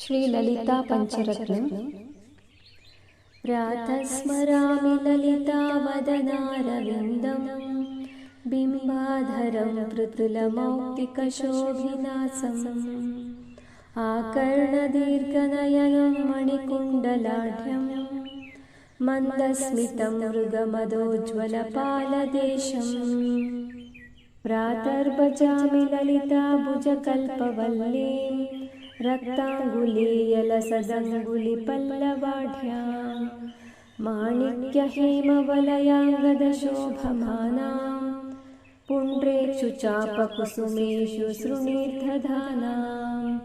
श्रीललिता पंचरत्नम्। प्रातः स्मरामि ललितावदनारविन्दं बिम्बाधरं पृथुलमौक्तिकशोभिनासम् आकर्णदीर्घनयनं मणिकुण्डलाढ्यं मन्दस्मितं मृगमदोज्ज्वलपालदेशम् प्रातर्भजामि ललिताभुजकल्पवल्लीं रक्ताङ्गुलीयलसदङ्गुलिपल्लवाढ्यां माणिक्यहेमवलयाङ्गदशोभमानां पुण्ड्रेषु चापकुसुमेषु सृणीर्दधानाम्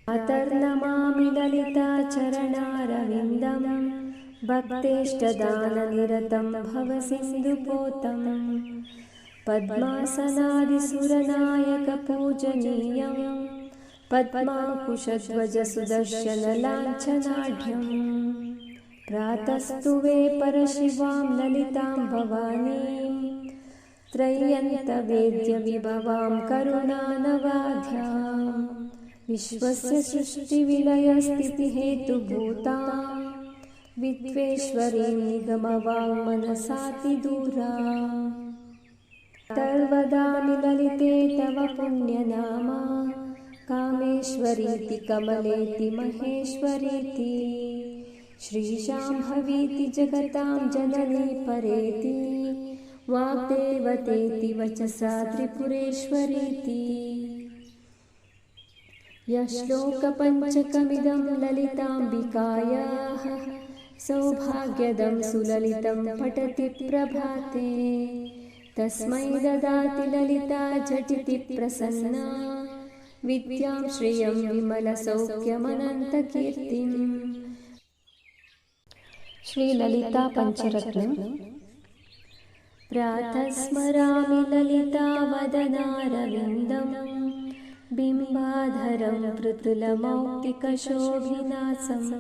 प्रातर्नमामि ललिताचरणारविन्दं भक्तेष्टदाननिरतं भवसिन्धुपोतं पद्मासनादिसुरनायकपूजनीयं पद्माङ्कुशध्वजसुदर्शनलाञ्छनाढ्यम् प्रातस्तुवे परशिवां ललितां भवानीं त्रय्यन्तवेद्यविभवां करुणानवाध्यां विश्वस्य सृष्टिविलयस्थितिहेतुभूतां विद्वेश्वरीं निगमवाङ्मनसातिदूराम् तर्वदामि ललिते तव पुण्यनामा कामेश्वरीति कमलेति महेश्वरीति श्रीशाम्भवीति जगतां जननी परेति वाग्देवतेति वचसा त्रिपुरेश्वरीति यश्लोकपञ्चकमिदं ललिताम्बिकायाः सौभाग्यदं सुललितं पठति प्रभाते तस्मै ददाति ललिता झटिति प्रसन्ना विद्यां श्रियं विमलसौख्यमनन्तकीर्तिम्। श्रीललिता पंचरत्नम्। प्रातः स्मरामि ललितावदनारविन्दं बिम्बाधरं पृथुलमौक्तिकशोभिनासम्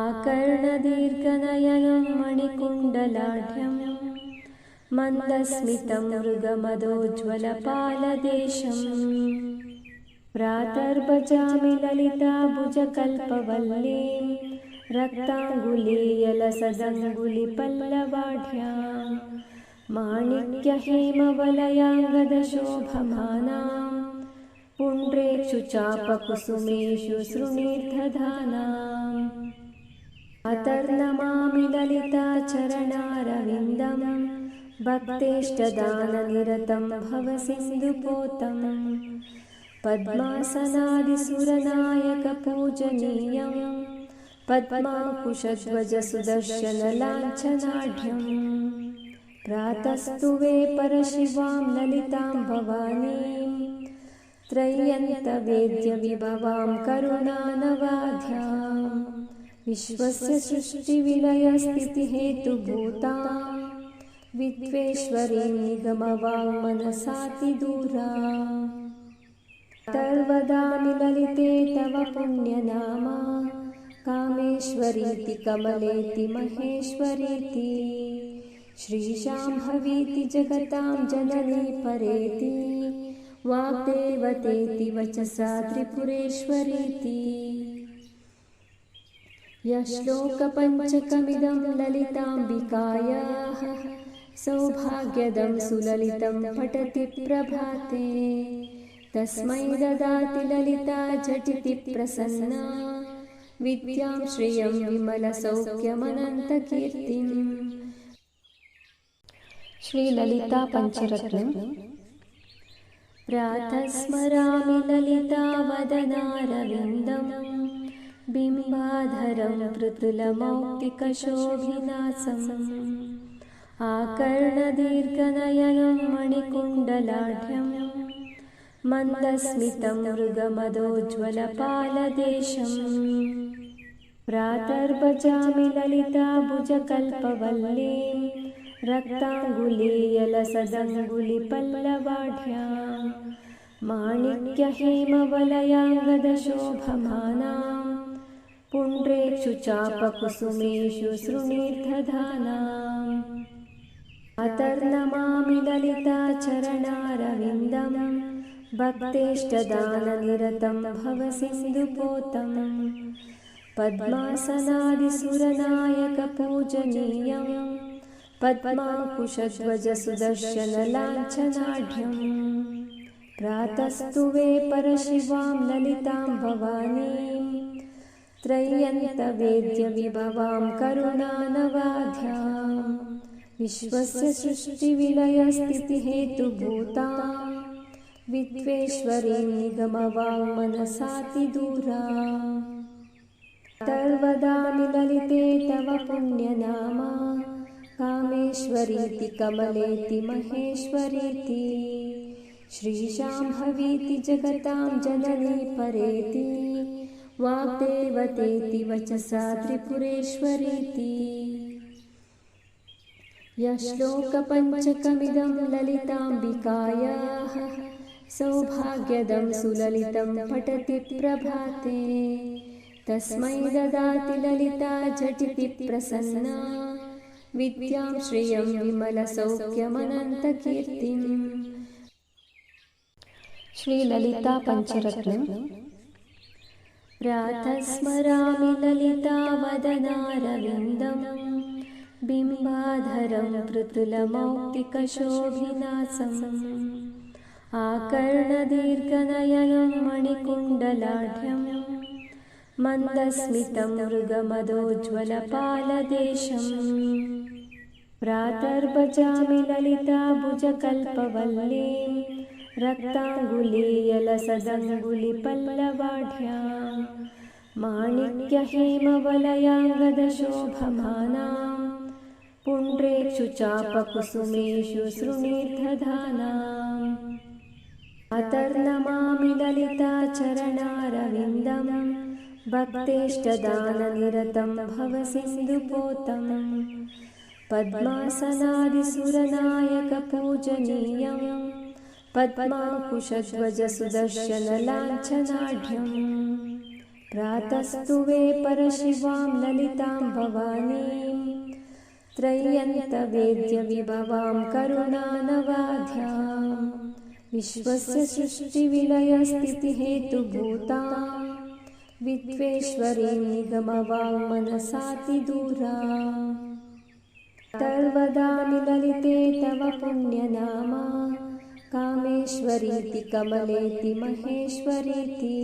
आकर्णदीर्घनयनं मणिकुण्डलाढ्यं मन्दस्मितं मृगमदोज्ज्वलपालदेशम् प्रातर्भजामि ललिताभुजकल्पवल्लीं रक्ताङ्गुलीयलसदङ्गुलिपल्लवाढ्यां माणिक्यहेमवलयाङ्गदशोभमानां पुण्ड्रेषु चापकुसुमेषु सृणीर्दधानाम् प्रातर्नमामि ललिताचरणारविन्दं भक्तेष्टदाननिरतं भवसिन्धुपोतं पद्मासनादिसुरनायकपूजनीयं पद्माङ्कुशध्वजसुदर्शनलाञ्छनाढ्यम् प्रातस्तुवे परशिवां ललितां भवानीं त्रय्यन्तवेद्यविभवां करुणानवाध्यां विश्वस्य सृष्टिविलयस्थितिहेतुभूतां विद्वेश्वरीं निगमवाङ्मनसातिदूराम् तर्वदामि ललिते तव पुण्यनामा कामेश्वरीति कमलेति महेश्वरीति श्रीशाम्भवीति जगतां जननी परेति वाग्देवतेति वचसा त्रिपुरेश्वरीति यश्लोकपञ्चकमिदं ललिताम्बिकायाः सौभाग्यदं सुललितं पठति प्रभाते तस्मै ददाति ललिता झटिति प्रसन्ना विद्यां श्रियं विमलसौख्यमनन्तकीर्तिम्। श्रीललिता पंचरत्नम्। प्रातः स्मरामि ललितावदनारविन्दं बिम्बाधरं पृथुलमौक्तिकशोभिनासम् आकर्णदीर्घनयनं मणिकुण्डलाढ्यं मन्दस्मितं मृगमदोज्ज्वलपालदेशम् प्रातर्भजामि ललिताभुजकल्पवल्लीं रक्ताङ्गुलीयलसदङ्गुलिपल्लवाढ्यां माणिक्यहेमवलयाङ्गदशोभमानां पुण्ड्रेषु चापकुसुमेषु सृणीर्दधानाम् प्रातर्नमामि ललिताचरणारविन्दं भक्तेष्टदाननिरतं भवसिन्धुपोतं पद्मासनादिसुरनायकपूजनीयं पद्माङ्कुशध्वजसुदर्शनलाञ्छनाढ्यं प्रातस्तुवे परशिवां ललितां भवानीं त्रय्यन्तवेद्यविभवां करुणानवाध्यां विश्वस्य सृष्टिविलयस्थितिहेतुभूतां विद्वेश्वरीं निगमवाङ्मनसातिदूरां तर्वदामि ललिते तव पुण्यनामा कामेश्वरीति कमलेति महेश्वरीति श्रीशाम्भवीति जगतां जननी परेति वाग्देवतेति वचसा त्रिपुरेश्वरीति यश्लोकपञ्चकमिदं ललिताम्बिकायाः सौभाग्यदं सुललितं पठति प्रभाते तस्मै ददाति ललिता झटिति प्रसन्ना विद्यां श्रियं विमलसौख्यमनन्तकीर्तिम्। श्रीललिता पंचरत्नम्। प्रातः स्मरामि ललितावदनारविन्दं बिम्बाधरं पृथुलमौक्तिकशोभिनासम् आकर्णदीर्घनयनं मणिकुण्डलाढ्यं मन्दस्मितं मृगमदोज्ज्वलपालदेशम् प्रातर्भजामि ललिताभुजकल्पवल्लीं रक्ताङ्गुलीयलसदङ्गुलिपल्लवाढ्यां माणिक्यहेमवलयाङ्गदशोभमानां पुण्ड्रेषु चापकुसुमेषु सृणीर्दधानाम् अतर्नमामि ललिताचरणारविन्दं भक्तेष्टदाननिरतं भवसिन्धुपोतं पद्मासनादिसुरनायकपूजनीयं पद्माङ्कुशध्वजसुदर्शनलाञ्छनाढ्यं प्रातस्तुवे परशिवां ललितां भवानीं त्रय्यन्तवेद्यविभवां करुणानवाध्यां विश्वस्य सृष्टिविलयस्थितिहेतुभूतां विद्वेश्वरीं निगमवाङ्मनसातिदूरां तर्वदामि ललिते तव पुण्यनामा कामेश्वरीति कमलेति महेश्वरीति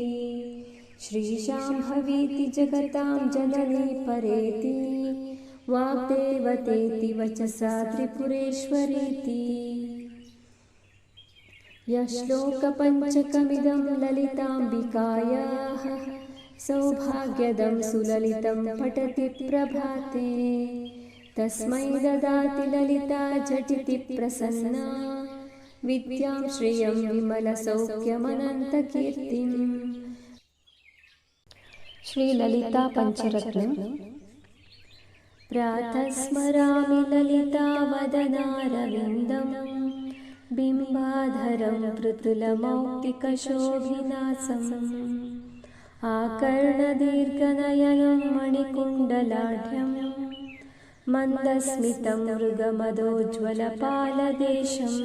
श्रीशाम्भवीति जगतां जननी परेति वाग्देवतेति वचसा त्रिपुरेश्वरीति यश्लोकपञ्चकमिदं ललिताम्बिकायाः सौभाग्यदं सुललितं पठति प्रभाते तस्मै ददाति ललिता झटिति प्रसन्ना विद्यां श्रियं विमलसौख्यमनन्तकीर्तिम्। श्रीललिता पंचरत्नम्। प्रातः स्मरामि ललितावदनारविन्दं बिम्बाधरं पृथुलमौक्तिकशोभिनासम् आकर्णदीर्घनयनं मणिकुण्डलाढ्यं मन्दस्मितं मृगमदोज्ज्वलपालदेशम्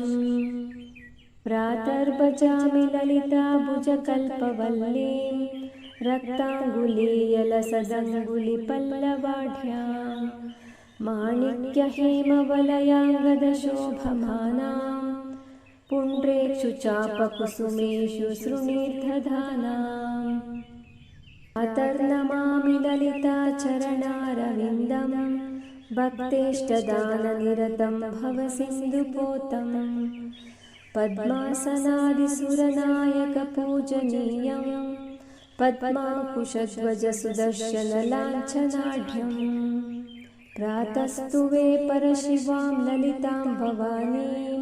प्रातर्भजामि ललिताभुजकल्पवल्लीं रक्ताङ्गुलीयलसदङ्गुलिपल्लवाढ्यां माणिक्यहेमवलयाङ्गदशोभमानां पुण्ड्रेषु चापकुसुमेषु सृणीर्दधानाम् अतर्नमामि ललिताचरणारविन्दं भक्तेष्टदाननिरतं भवसिन्धुपोतं पद्मासनादिसुरनायकपूजनीयं पद्माङ्कुशध्वजसुदर्शनलाञ्छनाढ्यं प्रातस्तुवे परशिवां ललितां भवानीं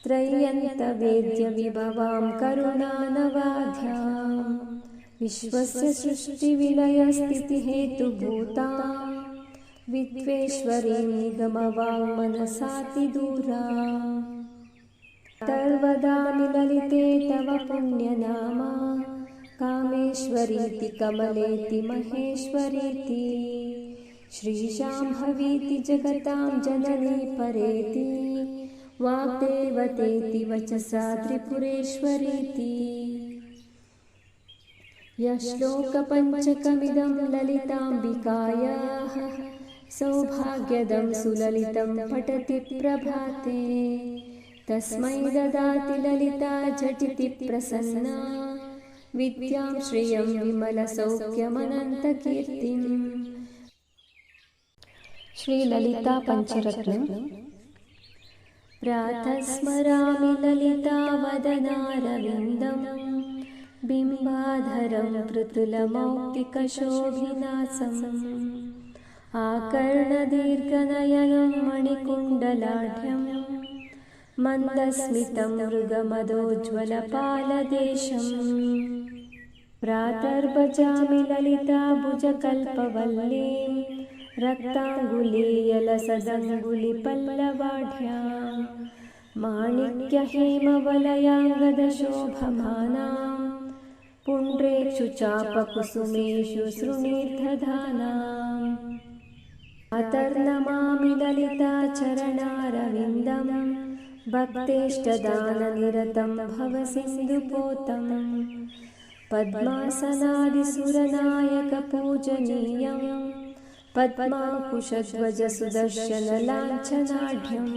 त्रय्यन्तवेद्यविभवां करुणानवाध्यां विश्वस्य सृष्टिविलयस्थितिहेतुभूतां विद्वेश्वरीं निगमवाङ्मनसातिदूरां तर्वदामि ललिते तव पुण्यनामा कामेश्वरीति कमलेति महेश्वरीति श्रीशाम्भवीति जगतां जननी परेति वाग्देवतेति वचसा त्रिपुरेश्वरीति। यश्लोकपञ्चकमिदं ललिताम्बिकायाः सौभाग्यदं सुललितं पठति प्रभाते तस्मै ददाति ललिता झटिति प्रसन्ना विद्यां श्रियं विमलसौख्यमनन्तकीर्तिम्। श्रीललिता पंचरत्नम्। प्रातः स्मरामि ललितावदनारविन्दं बिम्बाधरं पृथुलमौक्तिकशोभिनासम् आकर्णदीर्घनयनं मणिकुण्डलाढ्यं मन्दस्मितं मृगमदोज्ज्वलपालदेशम्। प्रातर्भजामि ललिताभुजकल्पवल्लीं रक्ताङ्गुलीयलसदङ्गुलिपल्लवाढ्यां माणिक्यहेमवलयाङ्गदशोभमानां पुण्ड्रेषु चापकुसुमेषु सृणीर्दधानाम्। अतर्नमामि ललिताचरणारविन्दं भक्तेष्टदाननिरतं भवसिन्धुपोतम् पद्मासनादिसुरनायकपूजनीयं पद्माङ्कुशध्वजसुदर्शनलाञ्छनाढ्यम्।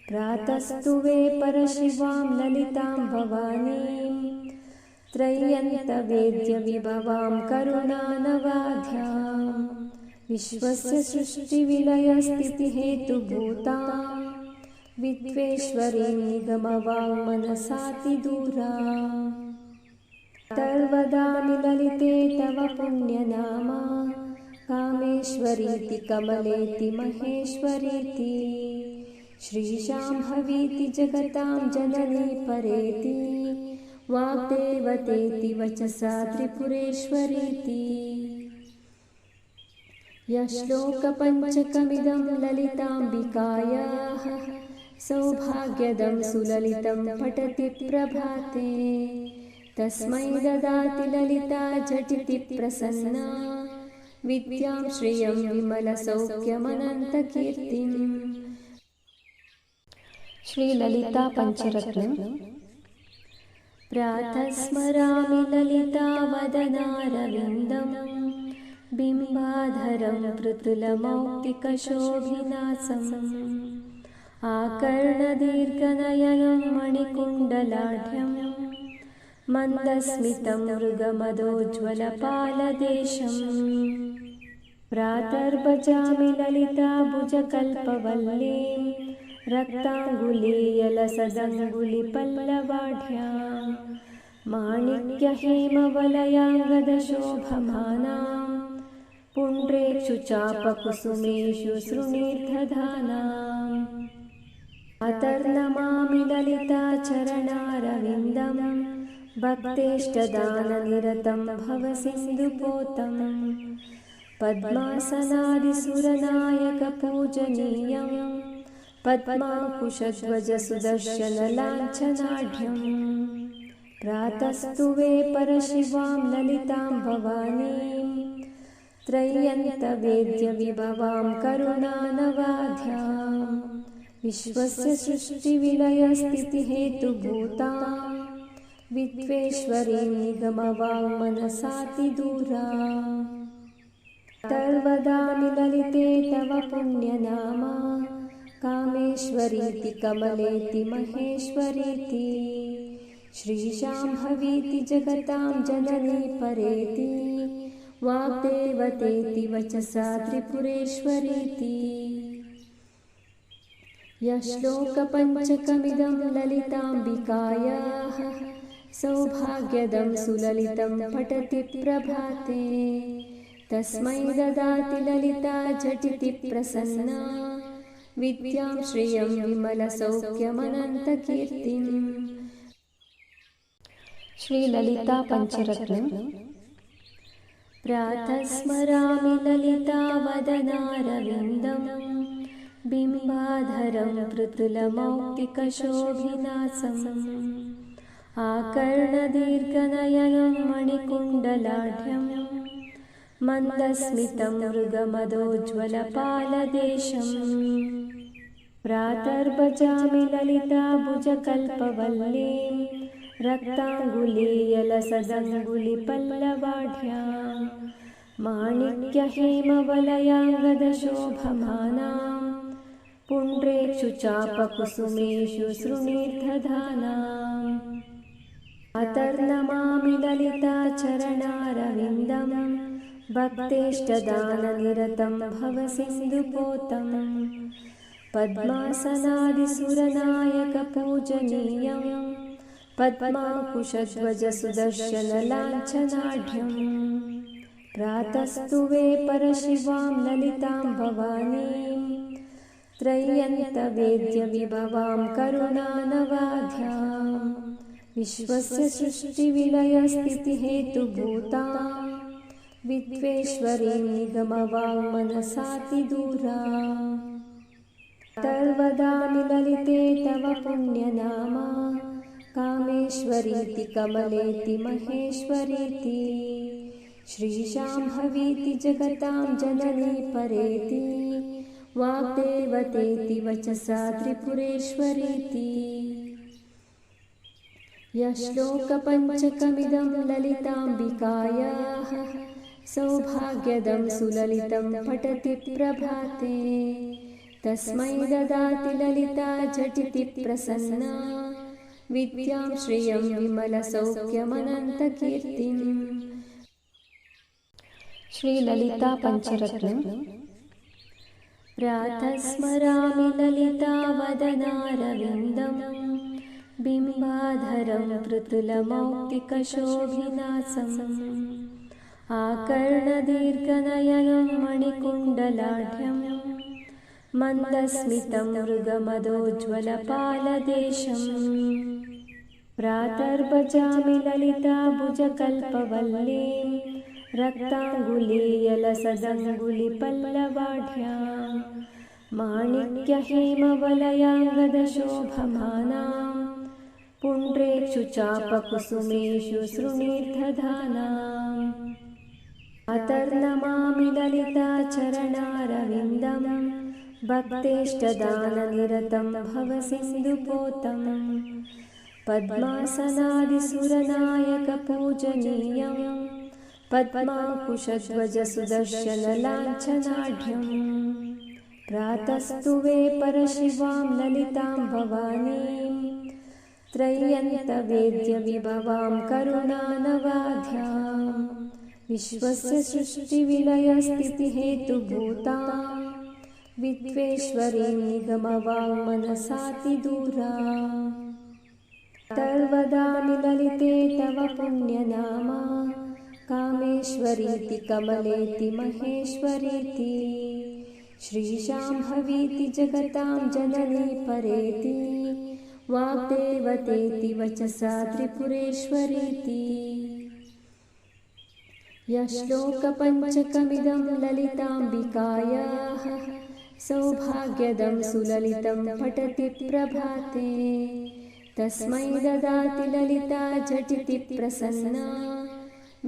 प्रातस्तुवे परशिवां ललितां भवानीं त्रय्यन्तवेद्यविभवां करुणानवाध्यां विश्वस्य सृष्टिविलयस्थितिहेतुभूतां विद्वेश्वरीं निगमवाङ्मनसातिदूराम्। तर्वदामि ललिते तव पुण्यनामा कामेश्वरीति कमलेति महेश्वरीति श्रीशाम्भवीति जगतां जननी परेति वाग्देवतेति वचसा त्रिपुरेश्वरीति। यश्लोकपञ्चकमिदं ललिताम्बिकायाः सौभाग्यदं सुललितं पठति प्रभाते तस्मै ददाति ललिता झटिति प्रसन्ना विद्यां श्रियं विमलसौख्यमनन्तकीर्तिम्। श्रीललिता पंचरत्नम्। प्रातः स्मरामि ललितावदनारविन्दं बिम्बाधरं पृथुलमौक्तिकशोभिनासम् आकर्णदीर्घनयनं मणिकुण्डलाढ्यं मन्दस्मितं मृगमदोज्ज्वलपालदेशम्। प्रातर्भजामि ललिताभुजकल्पवल्लीं रक्ताङ्गुलीयलसदङ्गुलिपल्लवाढ्यां माणिक्यहेमवलयाङ्गदशोभमानां पुण्ड्रेषु चापकुसुमेषु सृणीर्दधानाम्। अतर्नमामि ललिताचरणारविन्दं भक्तेष्टदाननिरतं भवसिन्धुपोतम् पद्मासनादिसुरनायकपूजनीयं पद्माङ्कुशध्वजसुदर्शनलाञ्छनाढ्यम्। प्रातस्तुवे परशिवां ललितां भवानीं त्रय्यन्तवेद्यविभवां करुणानवाध्यां विश्वस्य सृष्टिविलयस्थितिहेतुभूतां विद्वेश्वरीं निगमवाङ्मनसातिदूराम्। तर्वदामि ललिते तव पुण्यनामा कामेश्वरीति कमलेति महेश्वरीति श्रीशाम्भवीति जगतां जननी परेति वाग्देवतेति वचसा त्रिपुरेश्वरीति। यश्लोकपञ्चकमिदं ललिताम्बिकायाः सौभाग्यदं सुललितं पठति प्रभाते तस्मै ददाति ललिता झटिति प्रसन्ना विद्यां श्रियं विमलसौख्यमनन्तकीर्तिम्। श्रीललिता पंचरत्नम्। प्रातः स्मरामि ललितावदनारविन्दं बिम्बाधरं पृथुलमौक्तिकशोभिनासम् आकर्णदीर्घनयनं मणिकुण्डलाढ्यं मन्दस्मितं मृगमदोज्ज्वलपालदेशम्। प्रातर्भजामि ललिताभुजकल्पवल्लीं रक्ताङ्गुलीयलसदङ्गुलिपल्लवाढ्यां माणिक्यहेमवलयाङ्गदशोभमानां पुण्ड्रेषु चापकुसुमेषु सृणीर्दधानाम् अतर्नमामि ललिताचरणारविन्दं भक्तेष्टदाननिरतं भवसिन्धुपोतं पद्मासनादिसुरनायकपूजनीयं पद्माङ्कुशध्वजसुदर्शनलाञ्छनाढ्यं प्रातस्तुवे परशिवां ललितां भवानीं त्रय्यन्तवेद्यविभवां करुणानवाध्यां विश्वस्य सृष्टिविलयस्थितिहेतुभूतां विद्वेश्वरीं निगमवाङ्मनसातिदूरां तर्वदामि ललिते तव पुण्यनामा कामेश्वरीति कमलेति महेश्वरीति श्रीशाम्भवीति जगतां जननी परेति वाग्देवतेति वचसा त्रिपुरेश्वरीति यश्लोकपञ्चकमिदं ललिताम्बिकायाः सौभाग्यदं सुललितं पठति प्रभाते तस्मै ददाति ललिता झटिति प्रसन्ना विद्यां श्रियं विमलसौख्यमनन्तकीर्तिम्। श्रीललिता पंचरत्नम्। प्रातः स्मरामि ललितावदनारविन्दं बिम्बाधरं पृथुलमौक्तिकशोभिनासम् आकर्णदीर्घनयनं मणिकुण्डलाढ्यं मन्दस्मितं मृगमदोज्ज्वलपालदेशम् प्रातर्भजामि ललिताभुजकल्पवल्लीं रक्ताङ्गुलीयलसदङ्गुलिपल्लवाढ्यां माणिक्यहेमवलयाङ्गदशोभमानां पुण्ड्रेषु चापकुसुमेषु सृणीर्दधानाम् अतर्नमामि ललिताचरणारविन्दं भक्तेष्टदाननिरतं भवसिन्धुपोतं पद्मासनादिसुरनायकपूजनीयं पद्माङ्कुशध्वजसुदर्शनलाञ्छनाढ्यं प्रातस्तुवे परशिवां ललितां भवानीं त्रय्यन्तवेद्यविभवां करुणानवाध्यां विश्वस्य सृष्टिविलयस्थितिहेतुभूतां विद्वेश्वरीं निगमवाङ्मनसातिदूरां तर्वदामि ललिते तव पुण्यनामा कामेश्वरीति कमलेति महेश्वरीति श्रीशाम्भवीति जगतां जननी परेति वाग्देवतेति वचसा त्रिपुरेश्वरीति यश्लोकपञ्चकमिदं ललिताम्बिकायाः सौभाग्यदं सुललितं पठति प्रभाते तस्मै ददाति ललिता झटिति प्रसन्ना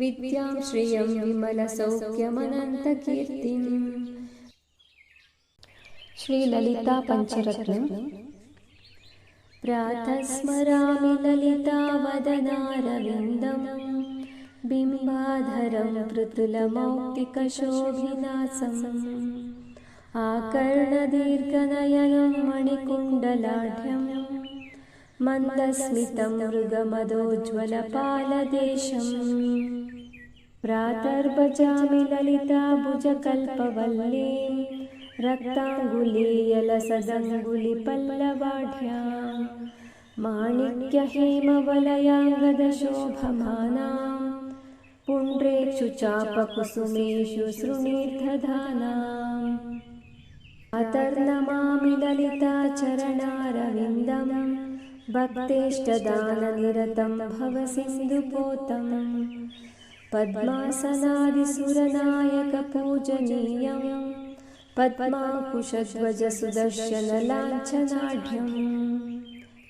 विद्यां श्रियं विमलसौख्यमनन्तकीर्तिम्। श्रीललिता पंचरत्नम्। प्रातः स्मरामि ललितावदनारविन्दं बिम्बाधरं पृथुलमौक्तिकशोभिनासम् आकर्णदीर्घनयनं मणिकुण्डलाढ्यं मन्दस्मितं मृगमदोज्ज्वलपालदेशम् प्रातर्भजामि ललिताभुजकल्पवल्लीं रक्ताङ्गुलीयलसदङ्गुलिपल्लवाढ्यां माणिक्यहेमवलयाङ्गदशोभमानां पुण्ड्रेषु चापकुसुमेषु सृणीर्दधानाम् अतर्नमामि ललिताचरणारविन्दं भक्तेष्टदाननिरतं भवसिन्धुपोतं पद्मासनादिसुरनायकपूजनीयं पद्माङ्कुशध्वजसुदर्शनलाञ्छनाढ्यं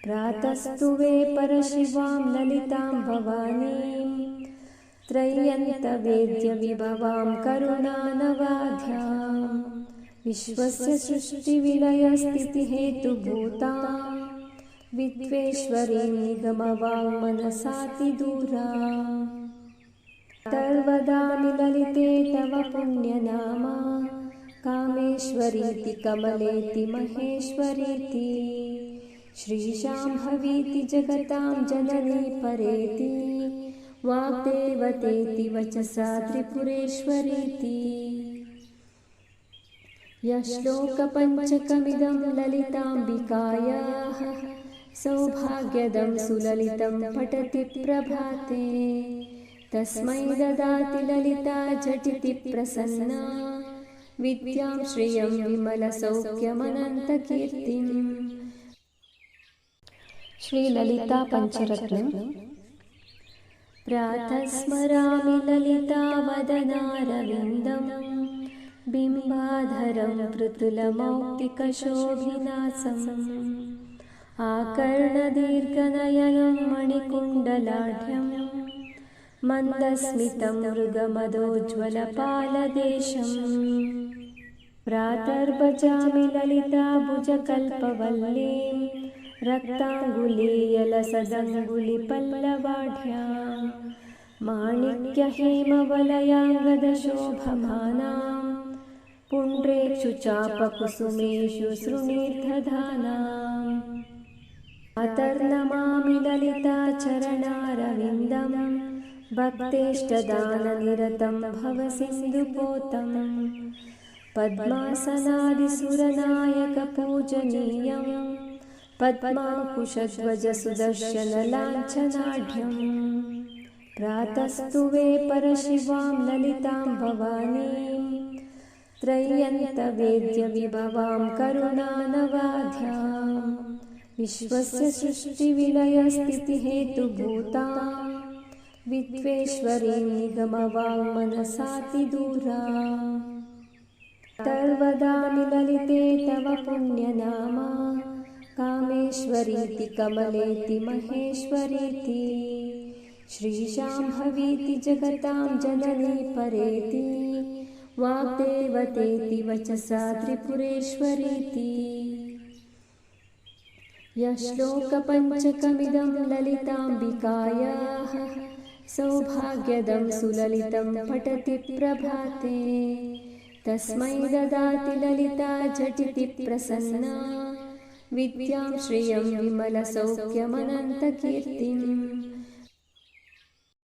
प्रातस्तुवे परशिवां ललितां भवानीं त्रय्यन्तवेद्यविभवां करुणानवाध्यां विश्वस्य सृष्टिविलयस्थितिहेतुभूता विद्वेश्वरी निगमवाङ्मनसातिदूरा तर्वदामि ललिते तव पुण्यनामा कामेश्वरीति कमलेति महेश्वरीति श्रीशाम्भवीति जगतां जननी परेति वाग्देवतेति वचसा त्रिपुरेश्वरीति यश्लोकपञ्चकमिदं ललिताम्बिकायाः सौभाग्यदं सुललितं पठति प्रभाते तस्मै ददाति ललिता झटिति प्रसन्ना विद्यां श्रियं विमलसौख्यमनन्तकीर्तिम्। श्रीललिता पंचरत्नम्। प्रातः स्मरामि ललितावदनारविन्दं बिम्बाधरं पृथुलमौक्तिकशोभिनासम् आकर्णदीर्घनयनं मणिकुण्डलाढ्यं मन्दस्मितं मृगमदोज्ज्वलपालदेशम् प्रातर्भजामि ललिताभुजकल्पवल्लीं रक्ताङ्गुलीयलसदङ्गुलिपल्लवाढ्यां माणिक्यहेमवलयाङ्गदशोभमानां पुण्ड्रेषु चापकुसुमेषु सृणीर्दधानाम् अतर्नमामि ललिता चरणारविन्दं भक्तेष्टदाननिरतं भवसिन्धुपोतं पद्मासनादिसुरनायकपूजनीयं पद्माङ्कुशध्वजसुदर्शनलाञ्छनाढ्यम् प्रातस्तुवे परशिवां ललितां भवानीं त्रय्यन्तवेद्यविभवां करुणानवाध्यां विश्वस्य सृष्टिविलयस्थितिहेतुभूता विद्वेश्वरी निगमवाङ्मनसातिदूरा तर्वदामि ललिते तव पुण्यनामा कामेश्वरीति कमलेति महेश्वरीति श्रीशाम्भवीति जगतां जननी परेति वाग्देवतेति वचसा त्रिपुरेश्वरीति यश्लोकपञ्चकमिदं ललिताम्बिकायाः सौभाग्यदं सुललितं पठति प्रभाते तस्मै ददाति ललिता झटिति प्रसन्ना विद्यां श्रियं विमलसौख्यमनन्तकीर्तिम्।